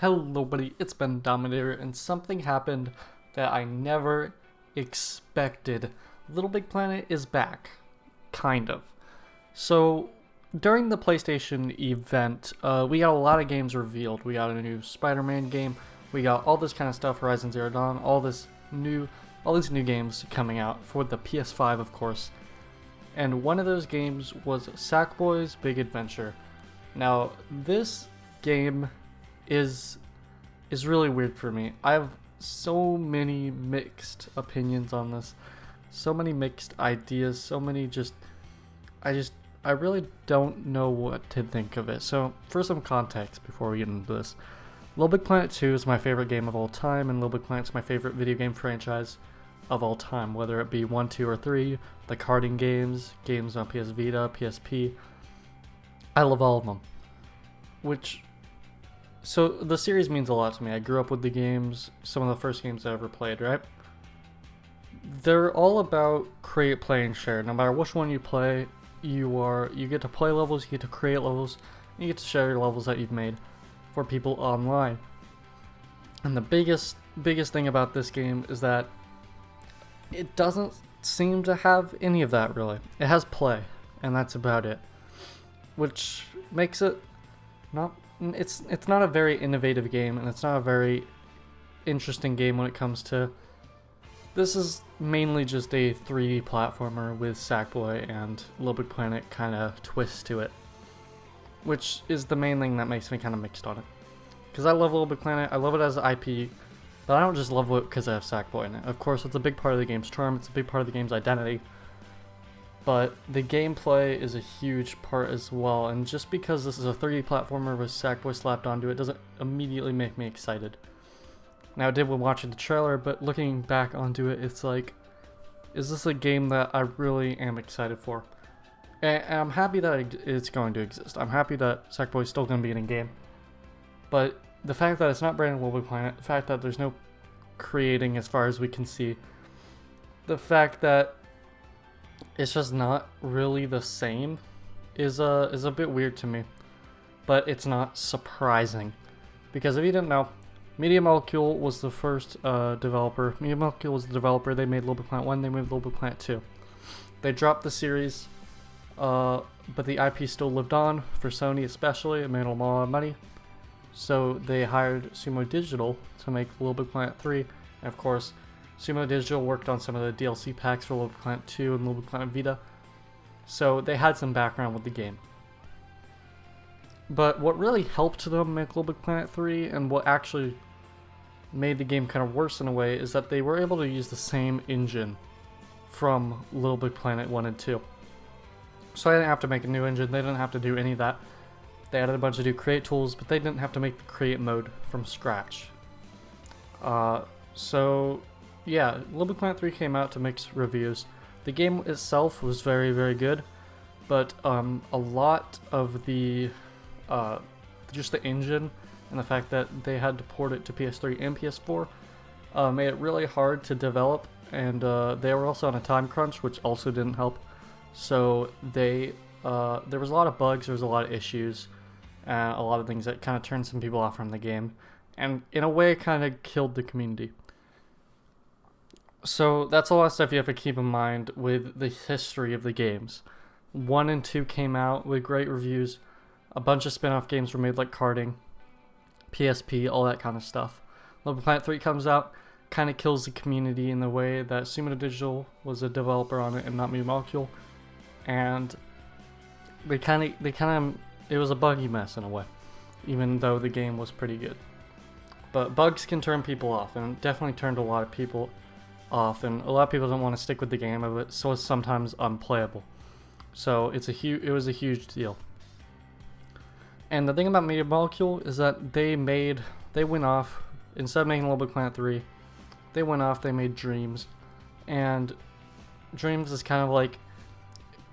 Hello buddy, it's Ben Dominator, and something happened that I never expected. Little Big Planet is back. Kind of. So, during the PlayStation event, we got a lot of games revealed. We got a new Spider-Man game, we got all this kind of stuff, Horizon Zero Dawn, all these new games coming out for the PS5, of course. And one of those games was Sackboy's Big Adventure. Now, this game is really weird for me. I have so many mixed opinions on this, so many mixed ideas, so many I really don't know what to think of it. So for some context before we get into this, LittleBigPlanet 2 is my favorite game of all time, and LittleBigPlanet's my favorite video game franchise of all time, whether it be 1, 2, or 3, the karting games on PS Vita, PSP. I love all of them. So the series means a lot to me. I grew up with the games, some of the first games I ever played, right? They're all about create, play, and share. No matter which one you play, you get to play levels, you get to create levels, and you get to share your levels that you've made for people online. And the biggest thing about this game is that it doesn't seem to have any of that, really. It has play, and that's about it. Which makes it it's not a very innovative game, and it's not a very interesting game when it comes to... This is mainly just a 3D platformer with Sackboy and LittleBigPlanet kind of twist to it, which is the main thing that makes me kind of mixed on it. Because I love LittleBigPlanet, I love it as an IP, but I don't just love it because I have Sackboy in it. Of course, it's a big part of the game's charm, it's a big part of the game's identity, but the gameplay is a huge part as well, and just because this is a 3D platformer with Sackboy slapped onto it doesn't immediately make me excited. Now, I did when watching the trailer, but looking back onto it, it's like, is this a game that I really am excited for? And I'm happy that it's going to exist. I'm happy that Sackboy's still going to be in a game. But the fact that it's not branded LittleBigPlanet, the fact that there's no creating as far as we can see, the fact that it's just not really the same is a bit weird to me, but it's not surprising, because if you didn't know, Media Molecule was the first developer. Media Molecule was the developer. They made LittleBigPlanet 1, they made LittleBigPlanet 2. They dropped the series, but the IP still lived on, for Sony especially. It made them a lot of money, so they hired Sumo Digital to make LittleBigPlanet 3, and of course Sumo Digital worked on some of the DLC packs for LittleBigPlanet 2 and LittleBigPlanet Vita, so they had some background with the game. But what really helped them make LittleBigPlanet 3, and what actually made the game kind of worse in a way, is that they were able to use the same engine from LittleBigPlanet 1 and 2. So they didn't have to make a new engine, they didn't have to do any of that. They added a bunch of new create tools, but they didn't have to make the create mode from scratch. So yeah, LittleBigPlanet 3 came out to mixed reviews. The game itself was very, very good, but a lot of the just the engine and the fact that they had to port it to PS3 and PS4 made it really hard to develop, and they were also on a time crunch, which also didn't help. So there was a lot of bugs, there was a lot of issues, a lot of things that kind of turned some people off from the game, and in a way kind of killed the community. So that's a lot of stuff you have to keep in mind with the history of the games. 1 and 2 came out with great reviews. A bunch of spin-off games were made, like karting, PSP, all that kind of stuff. LittleBigPlanet 3 comes out, kind of kills the community in the way that Sumo Digital was a developer on it and not Media Molecule, and it was a buggy mess in a way, even though the game was pretty good. But bugs can turn people off, and it definitely turned a lot of people off, and a lot of people don't want to stick with the game of it, so it's sometimes unplayable. So it was a huge deal. And the thing about Media Molecule is that they went off, instead of making LittleBigPlanet 3, they went off, they made Dreams, and Dreams is kind of like,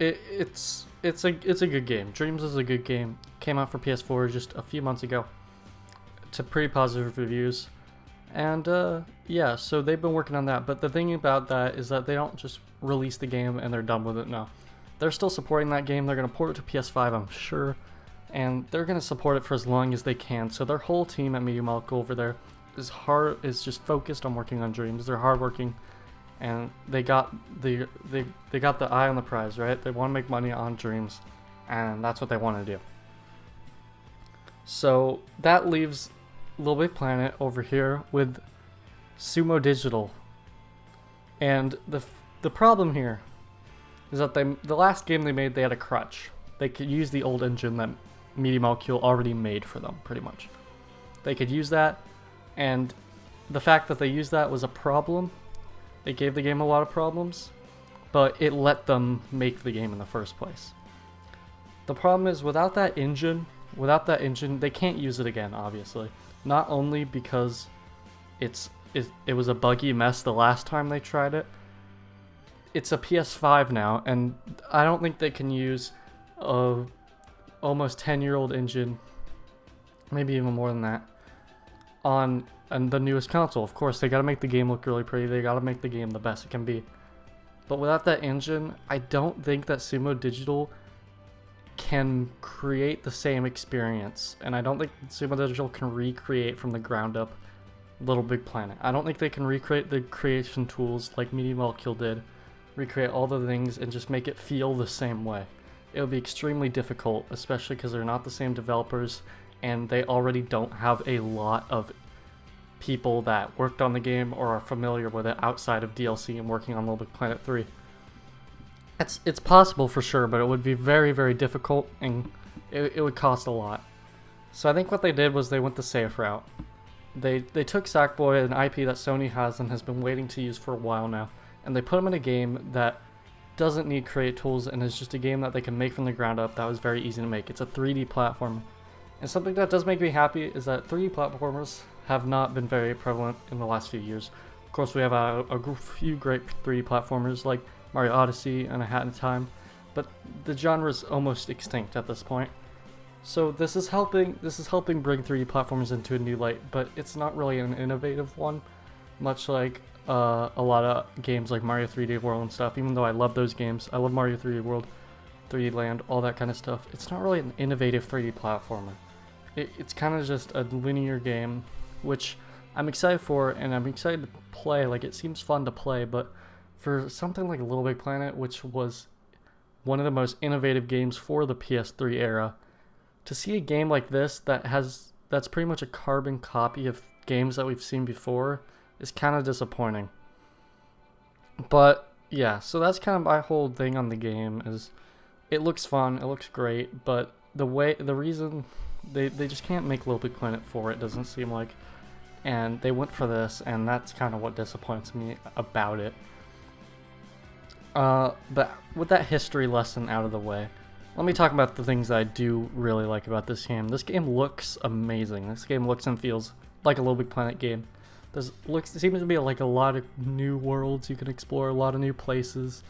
it's a good game. Dreams is a good game. Came out for PS4 just a few months ago, to pretty positive reviews. And yeah, so they've been working on that, but the thing about that is that they don't just release the game and they're done with it. No, they're still supporting that game. They're going to port it to PS5, I'm sure, and they're going to support it for as long as they can. So their whole team at Media Molecule over there is just focused on working on dreams. They're hardworking, and they got the eye on the prize, right? They want to make money on dreams, and that's what they want to do. So that leaves LittleBigPlanet over here with Sumo Digital, and the problem here is that the last game they made, they had a crutch. They could use the old engine that Media Molecule already made for them, pretty much. They could use that, and the fact that they used that was a problem. It gave the game a lot of problems, but it let them make the game in the first place. The problem is, without that engine, they can't use it again, obviously. Not only because it was a buggy mess the last time they tried it. It's a PS5 now, and I don't think they can use a almost 10-year-old engine, maybe even more than that, on the newest console. Of course, they gotta make the game look really pretty, they gotta make the game the best it can be. But without that engine, I don't think that Sumo Digital can create the same experience, and I don't think Sumo Digital can recreate from the ground up LittleBigPlanet. I don't think they can recreate the creation tools like Media Molecule did, recreate all the things and just make it feel the same way. It would be extremely difficult, especially because they're not the same developers, and they already don't have a lot of people that worked on the game or are familiar with it outside of DLC and working on LittleBigPlanet 3. It's possible for sure, but it would be very, very difficult, and it would cost a lot. So I think what they did was they went the safe route. They took Sackboy, an IP that Sony has and has been waiting to use for a while now, and they put him in a game that doesn't need create tools and is just a game that they can make from the ground up that was very easy to make. It's a 3D platformer. And something that does make me happy is that 3D platformers have not been very prevalent in the last few years. Of course, we have a few great 3D platformers like Mario Odyssey and A Hat in Time, but the genre is almost extinct at this point. So this is helping bring 3D platformers into a new light, but it's not really an innovative one, much like a lot of games like Mario 3D World and stuff. Even though I love those games, I love Mario 3D World, 3D Land, all that kind of stuff. It's not really an innovative 3D platformer. It's kind of just a linear game, which I'm excited for, and I'm excited to play. Like, it seems fun to play, but for something like LittleBigPlanet, which was one of the most innovative games for the PS3 era, to see a game like this that's pretty much a carbon copy of games that we've seen before is kind of disappointing. But yeah, so that's kind of my whole thing on the game. Is it looks fun, it looks great, but the reason they just can't make LittleBigPlanet 4, it doesn't seem like, and they went for this, and that's kind of what disappoints me about it. But with that history lesson out of the way, let me talk about the things that I do really like about this game. This game looks amazing. This game looks and feels like a LittleBigPlanet game. There seems to be like a lot of new worlds you can explore, a lot of new places.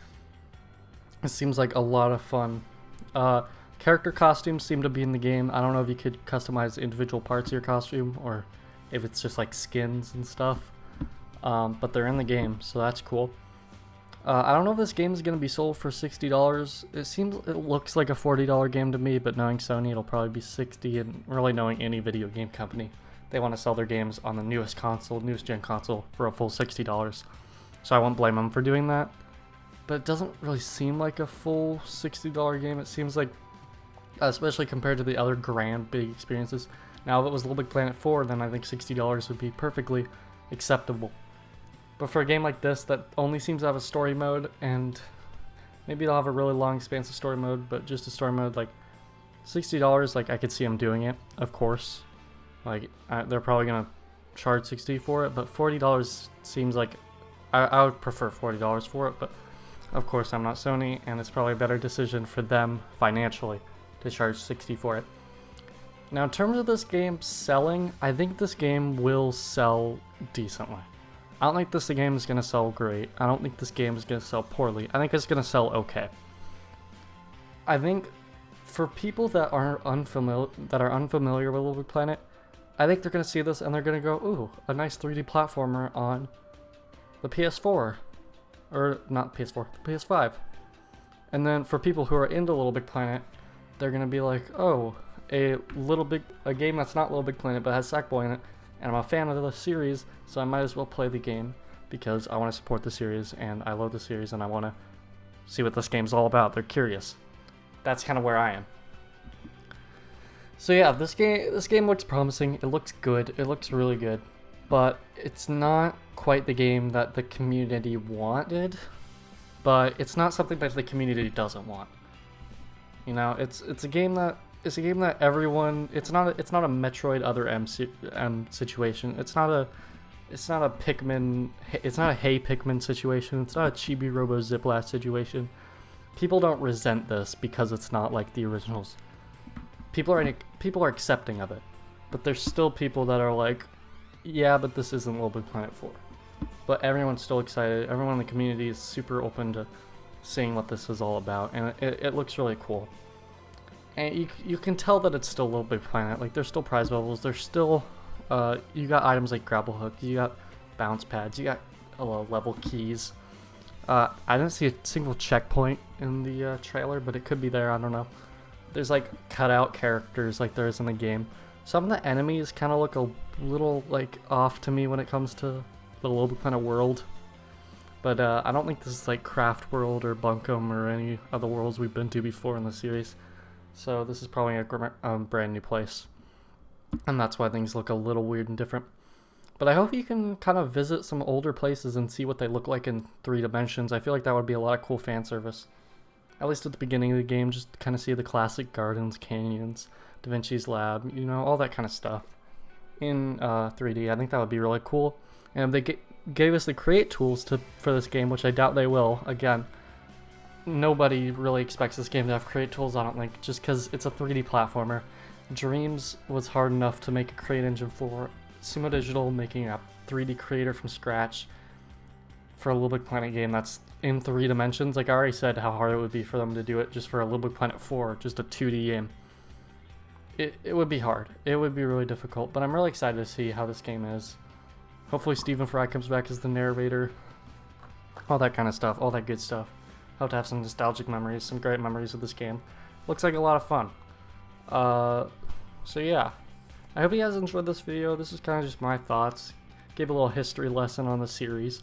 It seems like a lot of fun. Character costumes seem to be in the game. I don't know if you could customize individual parts of your costume or if it's just like skins and stuff. But they're in the game, so that's cool. I don't know if this game is going to be sold for $60. It looks like a $40 game to me, but knowing Sony, it'll probably be $60, and really knowing any video game company, they want to sell their games on the newest gen console for a full $60. So I won't blame them for doing that. But it doesn't really seem like a full $60 game. It seems like, especially compared to the other grand big experiences. Now, if it was LittleBigPlanet 4, then I think $60 would be perfectly acceptable. But for a game like this that only seems to have a story mode, and maybe it'll have a really long expansive story mode, but just a story mode, like $60, like I could see them doing it, of course. Like they're probably gonna charge $60 for it, but $40 seems like I would prefer $40 for it. But of course, I'm not Sony, and it's probably a better decision for them financially to charge $60 for it. Now, in terms of this game selling, I think this game will sell decently. I don't think this game is going to sell great. I don't think this game is going to sell poorly. I think it's going to sell okay. I think for people that are unfamiliar with LittleBigPlanet, I think they're going to see this and they're going to go, ooh, a nice 3D platformer on the PS4. Or not PS4, the PS5. And then for people who are into LittleBigPlanet, they're going to be like, oh, a game that's not Little Big Planet but has Sackboy in it, and I'm a fan of the series, so I might as well play the game because I want to support the series and I love the series and I want to see what this game's all about. They're curious. That's kind of where I am. So yeah, this game looks promising. It looks good. It looks really good, but it's not quite the game that the community wanted. But it's not something that the community doesn't want. You know, it's a game that everyone. It's not a Metroid Other M situation. It's not a Pikmin. It's not a Hey Pikmin situation. It's not a Chibi Robo Ziplast situation. People don't resent this because it's not like the originals. People are accepting of it, but there's still people that are like, yeah, but this isn't Little Big Planet 4. But everyone's still excited. Everyone in the community is super open to seeing what this is all about, and it looks really cool. And you can tell that it's still Little Big Planet. Like, there's still prize levels. There's still you got items like grapple hook. You got bounce pads. You got level keys. I didn't see a single checkpoint in the trailer, but it could be there. I don't know. There's like cutout characters like there is in the game. Some of the enemies kind of look a little like off to me when it comes to the Little Big Planet world. But I don't think this is like Craft World or Bunkum or any of the worlds we've been to before in the series. So this is probably a brand new place. And that's why things look a little weird and different. But I hope you can kind of visit some older places and see what they look like in 3 dimensions. I feel like that would be a lot of cool fan service. At least at the beginning of the game, just kind of see the classic gardens, canyons, Da Vinci's lab, you know, all that kind of stuff in 3D. I think that would be really cool. And if they gave us the create tools for this game, which I doubt they will, again, nobody really expects this game to have create tools, I don't think, just because it's a 3D platformer. Dreams was hard enough to make a create engine for. Sumo Digital making a 3D creator from scratch for a Little Big Planet game that's in 3 dimensions. Like I already said how hard it would be for them to do it just for a Little Big Planet 4, just a 2D game. It would be hard. It would be really difficult, but I'm really excited to see how this game is. Hopefully Stephen Fry comes back as the narrator. All that kind of stuff, all that good stuff. Hope to have some nostalgic memories, some great memories of this game. Looks like a lot of fun. So yeah. I hope you guys enjoyed this video. This is kind of just my thoughts. Gave a little history lesson on the series.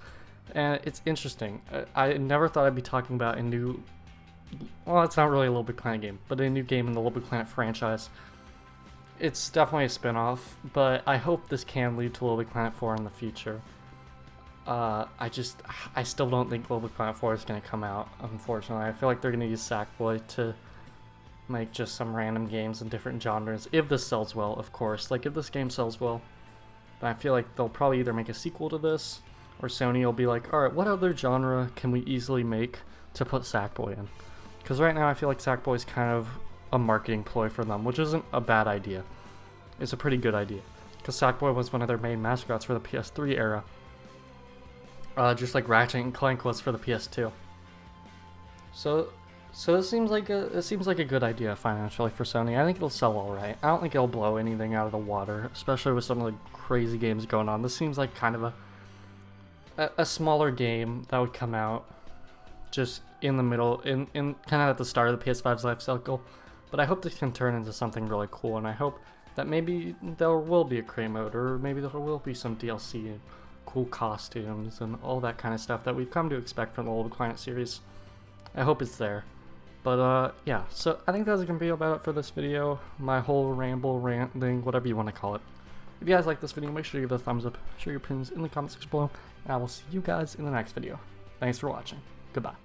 And it's interesting. I never thought I'd be talking about a new... Well, it's not really a Little Big Planet game, but a new game in the Little Big Planet franchise. It's definitely a spin-off, but I hope this can lead to Little Big Planet 4 in the future. I still don't think Little Big Planet 4 is going to come out, unfortunately. I feel like they're going to use Sackboy to make just some random games in different genres, if this sells well, of course. Like, if this game sells well, then I feel like they'll probably either make a sequel to this, or Sony will be like, alright, what other genre can we easily make to put Sackboy in? Because right now I feel like Sackboy is kind of a marketing ploy for them, which isn't a bad idea. It's a pretty good idea. Because Sackboy was one of their main mascots for the PS3 era. Just like Ratchet and Clank was for the PS2. So it seems like a good idea financially for Sony. I think it'll sell alright. I don't think it'll blow anything out of the water, especially with some of the crazy games going on. This seems like kind of a smaller game that would come out just in the middle, in kind of at the start of the PS5's life cycle. But I hope this can turn into something really cool, and I hope that maybe there will be a create mode, or maybe there will be some DLC and cool costumes and all that kind of stuff that we've come to expect from the Little Big Planet series. I hope it's there. But yeah, so I think that's going to be about it for this video. My whole ramble, rant thing, whatever you want to call it. If you guys like this video, make sure to give it a thumbs up, share your opinions in the comment section below, and I will see you guys in the next video. Thanks for watching. Goodbye.